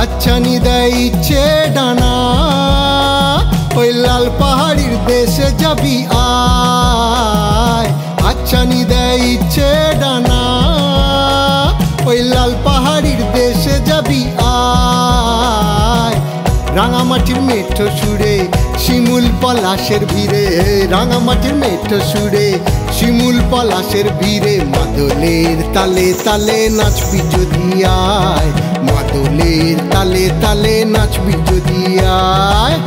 হাতছানি দেয় ইচ্ছে ডানা, ওই লাল পাহাড়ির দেশে যাবি আয়। হাতছানি দেয় ইচ্ছে ডানা, ওই লাল পাহাড়ির দেশে যাবি আয়। রাঙামাটির মেঠো সুরে শিমুল পলাশের ভিড়ে, রাঙামাটির মেঠো সুরে শিমুল পলাশের ভিড়ে, মাদলের তালে তালে নাচবি যদি আয়, মাদলের তালে তালে নাচবি যদি আয়।